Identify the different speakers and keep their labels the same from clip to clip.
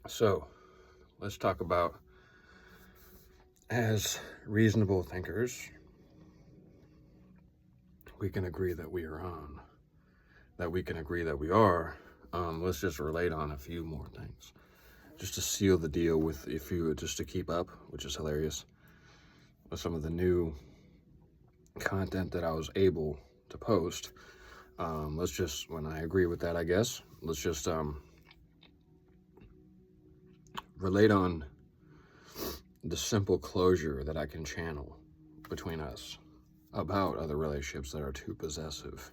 Speaker 1: So let's talk about, as reasonable thinkers, we can agree that we are on, that we can agree that we are. Let's just relate on a few more things, just to seal the deal with, if you just to keep up, which is hilarious, with some of the new content that I was able to post. Let's just, when I agree with that, I guess, let's just relate on the simple closure that I can channel between us about other relationships that are too possessive,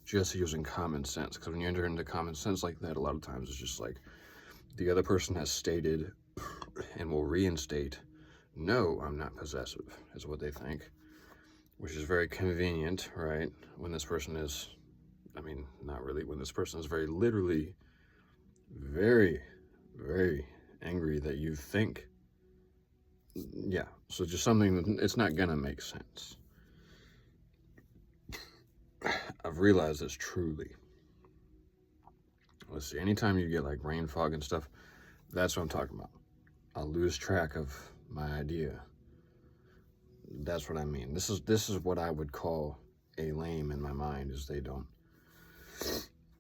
Speaker 1: just using common sense. Because when you enter into common sense like that, a lot of times it's just like the other person has stated and will reinstate, no, I'm not possessive, is what they think, which is very convenient, right? When this person is, not really, when this person is very literally very, very angry that you think, yeah, so just something, it's not gonna make sense. I've realized this truly. Let's see, anytime you get like rain fog and stuff, that's what I'm talking about. I'll lose track of my idea. That's what I mean. This is what I would call a lame in my mind, is they don't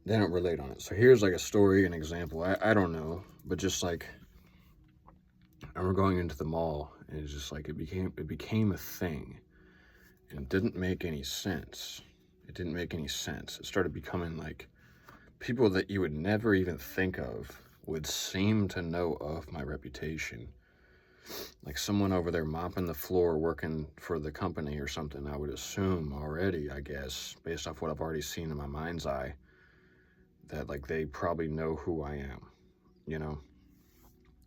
Speaker 1: relate on it. So here's like a story, an example. I don't know, but just like I remember going into the mall, and it's just like it became a thing, and it didn't make any sense. It didn't make any sense. It started becoming like people that you would never even think of would seem to know of my reputation. Like someone over there mopping the floor working for the company or something, I would assume already, I guess, based off what I've already seen in my mind's eye, that like they probably know who I am, you know?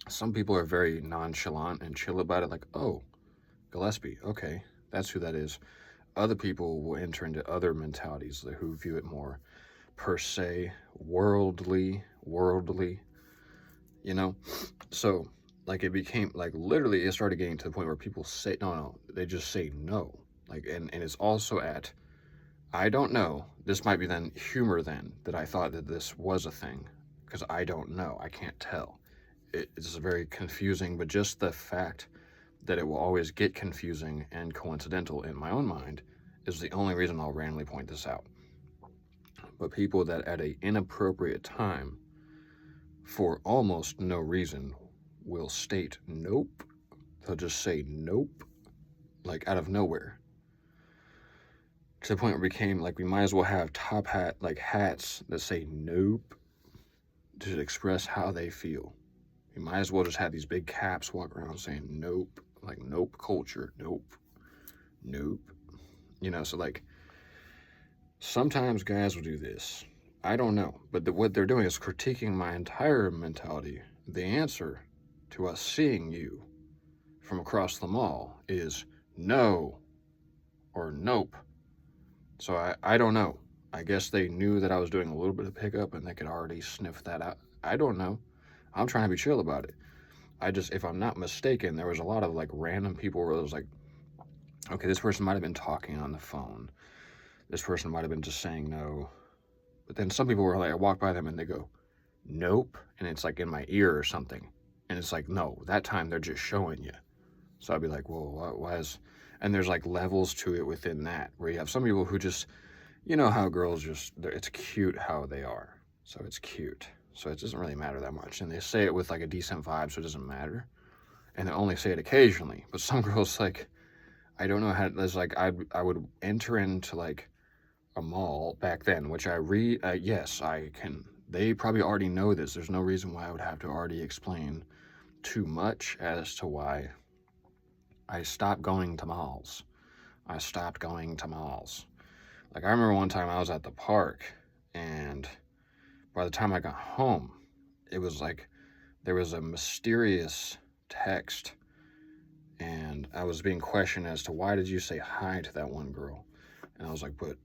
Speaker 1: Some people are very nonchalant and chill about it, like, oh, Gillespie, okay, that's who that is. Other people will enter into other mentalities who view it more per se, worldly, you know? So, like, it became, like, literally, it started getting to the point where people say, no, they just say no. Like, and it's also at, I don't know, this might be then humor then, that I thought that this was a thing, because I don't know, I can't tell. It's very confusing, but just the fact that it will always get confusing and coincidental in my own mind is the only reason I'll randomly point this out. But people that at an inappropriate time, for almost no reason, will state nope. They'll just say nope, like out of nowhere. To the point where it became like we might as well have top hat, like hats that say nope to express how they feel. We might as well just have these big caps walk around saying nope, like nope culture, nope. You know, so like sometimes guys will do this. I don't know, but what they're doing is critiquing my entire mentality. The answer to us seeing you from across the mall is no or nope. So I don't know. I guess they knew that I was doing a little bit of pickup and they could already sniff that out. I don't know. I'm trying to be chill about it. If I'm not mistaken, there was a lot of like random people where it was like, okay, this person might have been talking on the phone. This person might have been just saying no. But then some people were like, I walk by them and they go, nope. And it's like in my ear or something. And it's like, no, that time they're just showing you. So I'd be like, well, why is, and there's like levels to it within that, where you have some people who just, you know how girls just, it's cute how they are. So it's cute. So it doesn't really matter that much. And they say it with like a decent vibe, so it doesn't matter. And they only say it occasionally. But some girls, like, I don't know how, there's like, I would enter into like a mall back then, which yes, I can, they probably already know this. There's no reason why I would have to already explain too much as to why I stopped going to malls. Like, I remember one time I was at the park, and by the time I got home, it was like there was a mysterious text, and I was being questioned as to why did you say hi to that one girl? And I was like, but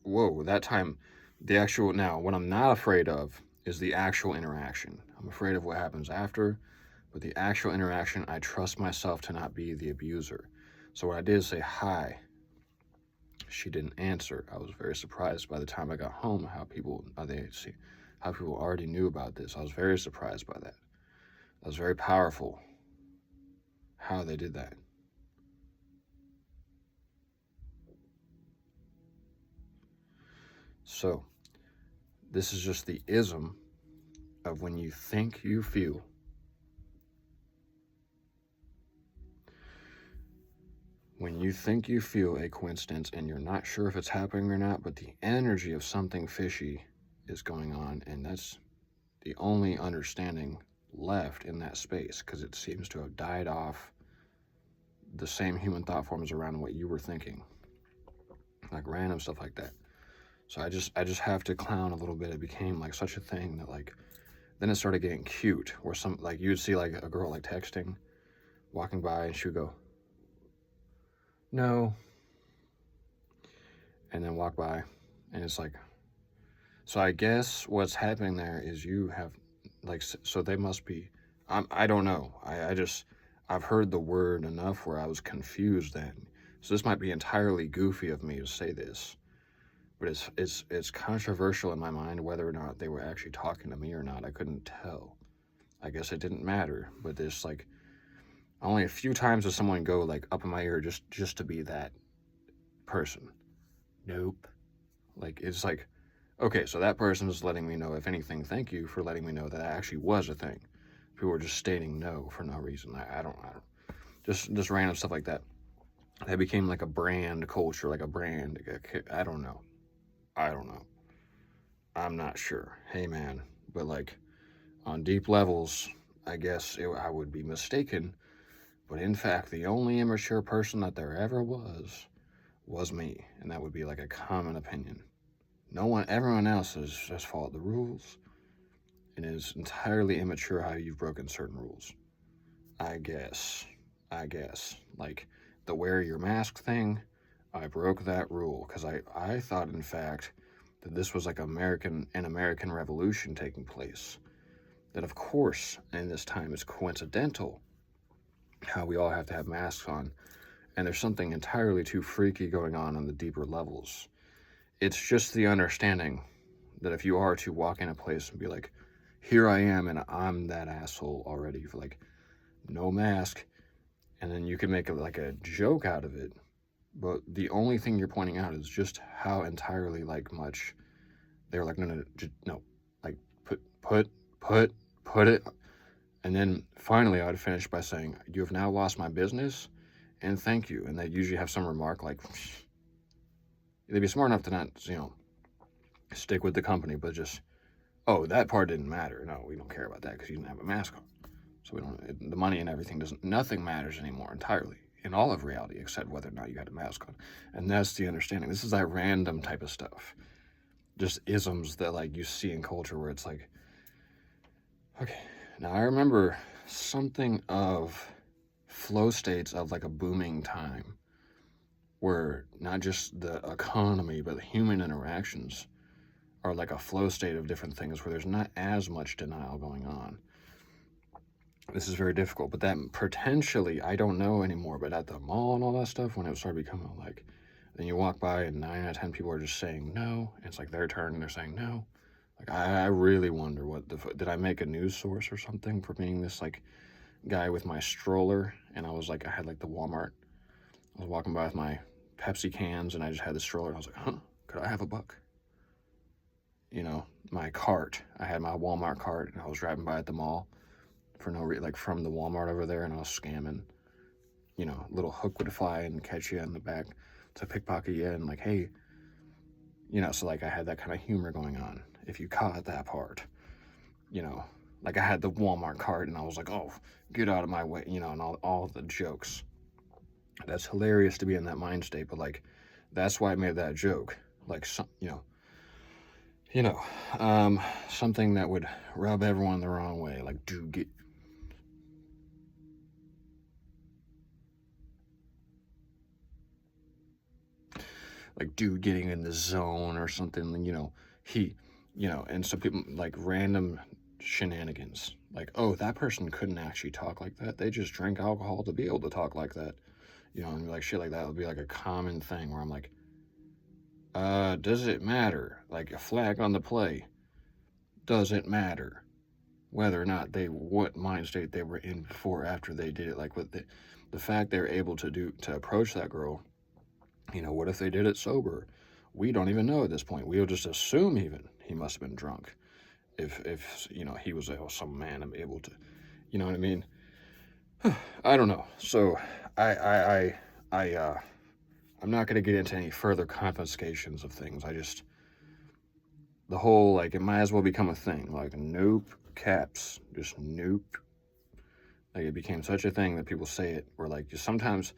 Speaker 1: whoa, that time, now, what I'm not afraid of is the actual interaction. I'm afraid of what happens after, but the actual interaction, I trust myself to not be the abuser. So what I did is say hi. She didn't answer. I was very surprised by the time I got home how people already knew about this. I was very surprised by that. That was very powerful how they did that. So, this is just the ism of when you think you feel. When you think you feel a coincidence and you're not sure if it's happening or not, but the energy of something fishy is going on, and that's the only understanding left in that space, because it seems to have died off the same human thought forms around what you were thinking, like random stuff like that. So I just have to clown a little bit. It became like such a thing that like then it started getting cute, where some like you'd see like a girl like texting, walking by, and she would go, "No," and then walk by, and it's like, so I guess what's happening there is you have like, so they must be. I don't know. I just I've heard the word enough where I was confused then. So this might be entirely goofy of me to say this, but it's controversial in my mind whether or not they were actually talking to me or not. I couldn't tell. I guess it didn't matter. But there's like only a few times does someone go like up in my ear just to be that person. Nope. Like it's like, okay, so that person is letting me know. If anything, thank you for letting me know that actually was a thing. People were just stating no for no reason. I don't just random stuff like that. That became like a brand culture, like a brand. I don't know. I don't know. I'm not sure. Hey man, but like on deep levels, I guess I would be mistaken. But in fact, the only immature person that there ever was me, and that would be like a common opinion. No one, everyone else has just followed the rules, and it is entirely immature how you've broken certain rules. I guess. Like the wear your mask thing, I broke that rule because I thought, in fact, that this was like an American Revolution taking place. That, of course, in this time it's coincidental how we all have to have masks on, and there's something entirely too freaky going on the deeper levels. It's just the understanding that if you are to walk in a place and be like, here I am, and I'm that asshole already, for like, no mask, and then you can make like a joke out of it, but the only thing you're pointing out is just how entirely like much they're like, no, like put it, and then finally I would finish by saying, you have now lost my business, and thank you, and they usually have some remark like, they'd be smart enough to not, stick with the company, but just, oh, that part didn't matter. No, we don't care about that because you didn't have a mask on. So we don't, the money and everything doesn't, nothing matters anymore entirely in all of reality except whether or not you had a mask on. And that's the understanding. This is that random type of stuff. Just isms that like you see in culture where it's like, okay, now I remember something of flow states of like a booming time where not just the economy, but the human interactions are like a flow state of different things where there's not as much denial going on. This is very difficult, but that potentially, I don't know anymore, but at the mall and all that stuff, when it started becoming like, then you walk by and 9 out of 10 people are just saying no, and it's like their turn and they're saying no. Like, I really wonder did I make a news source or something for being this like guy with my stroller? And I was like, I had like the Walmart, I was walking by with my Pepsi cans and I just had the stroller and I was like, huh, could I have a buck? My cart, I had my Walmart cart and I was driving by at the mall for no reason, like from the Walmart over there, and I was scamming. Little hook would fly and catch you in the back to pickpocket you, and like, hey, so like I had that kind of humor going on. If you caught that part, like I had the Walmart cart, and I was like, oh, get out of my way, and all the jokes. That's hilarious to be in that mind state, but like, that's why I made that joke. Like, something that would rub everyone the wrong way. Like, dude, getting in the zone or something, and some people like random shenanigans. Like, oh, that person couldn't actually talk like that. They just drank alcohol to be able to talk like that. And like shit like that would be like a common thing where I'm like, does it matter? Like a flag on the play. Does it matter? whether or not what mind state they were in before, after they did it. Like with the fact they're able to approach that girl. What if they did it sober? We don't even know at this point. We'll just assume even he must have been drunk. If he was some man able to, you know what I mean? I don't know. So I'm not going to get into any further confiscations of things. The whole, like, it might as well become a thing. Like, nope, caps, just nope. Like, it became such a thing that people say it, where, like, sometimes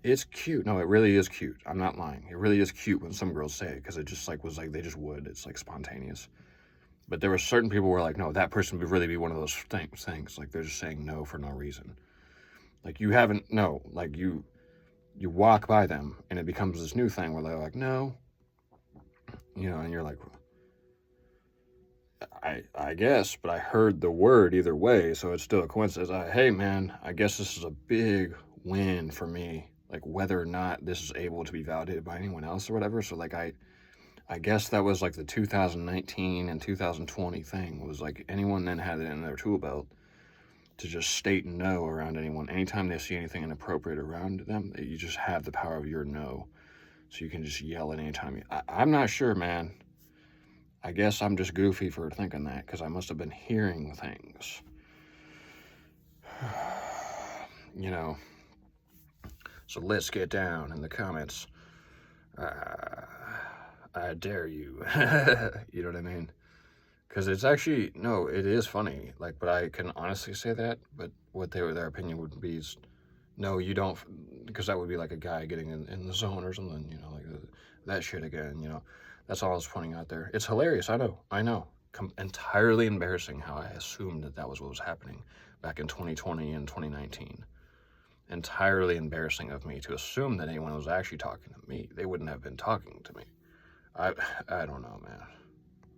Speaker 1: it's cute. No, it really is cute. I'm not lying. It really is cute when some girls say it, because it just, like, was like, they just would. It's, like, spontaneous. But there were certain people who were like, no, that person would really be one of those things. Like, they're just saying no for no reason. Like, you haven't, no, like, you walk by them, and it becomes this new thing where they're like, no. And you're like, I guess, but I heard the word either way, so it's still a coincidence. Hey, man, I guess this is a big win for me, like, whether or not this is able to be validated by anyone else or whatever. So, like, I guess that was, like, the 2019 and 2020 thing, was, like, anyone then had it in their tool belt to just state no around anyone. Anytime they see anything inappropriate around them, you just have the power of your no. So you can just yell at any time. I'm not sure, man. I guess I'm just goofy for thinking that, because I must have been hearing things. So let's get down in the comments. I dare you. You know what I mean? Because it's actually, no, it is funny. Like, but I can honestly say that. But what their opinion would be is, no, you don't, because that would be like a guy getting in the zone or something, like that shit again, That's all I was pointing out there. It's hilarious, I know. Entirely embarrassing how I assumed that was what was happening back in 2020 and 2019. Entirely embarrassing of me to assume that anyone was actually talking to me. They wouldn't have been talking to me. I don't know, man.